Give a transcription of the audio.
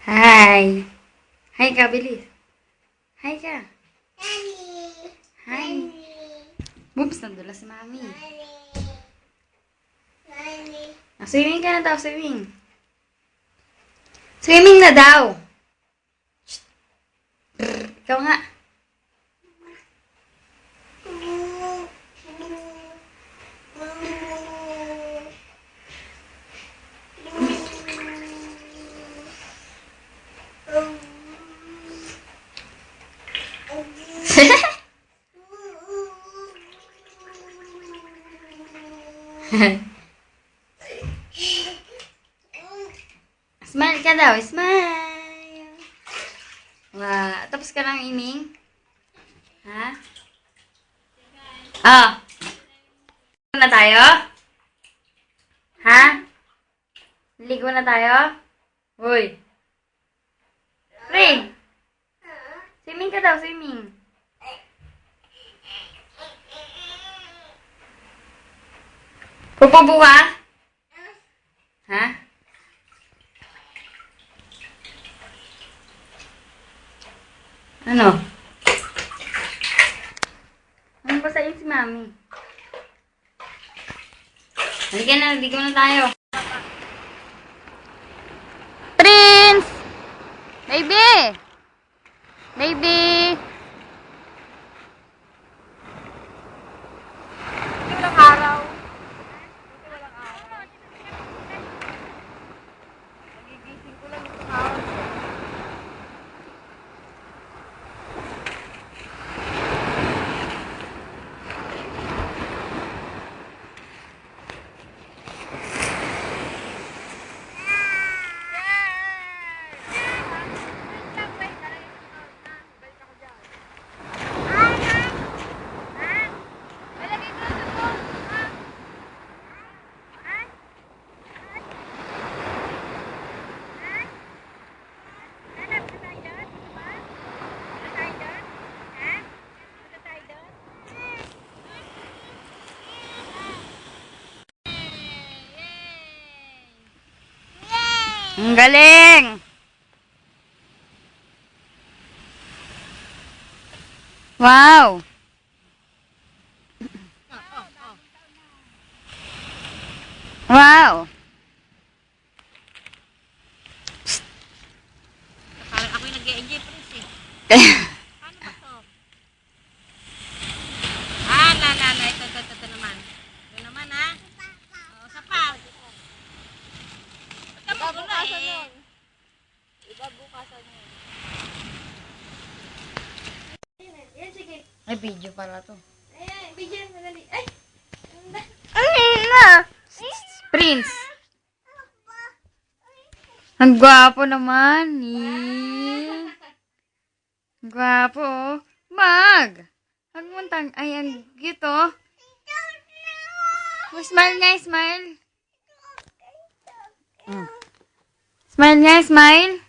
Hi. Hi ka, bilis. Hi ka. Hi. Oops, nandula si Mami. Swimming ka na daw, swimming. Swimming na daw. Ikaw nga. Smile ka daw. Smile. Wow. Tapos ka lang, Iming? Ha? Ah. Ligo na tayo? Ha? Ligo na tayo? Uy. Ring. Swimming ka daw, swimming. Pupupo ka? Ha? Ano? Ano ba sa'yo si Mami? Halika na, ligo na tayo. Prince! Baby! Baby! Walang araw. Walang araw. Nagigising ko lang itong araw. Ang galing! Wow! Wow! Parang ako'y nag-e-enjoy, Prince eh. Paano ba to? Ito naman. Ito naman ha. O, sapa. Iba bukasan yun. Iba bukasan yun. Yan, sige. Ay, video pala to. Ay, bigyan mo dali. Ay! Prince! Ang gwapo naman. Eh. Ang gwapo, oh. Mag! Hagmuntang, ay, ang cute, oh. Oh, smile nga, smile. Mm. Smile nga, smile.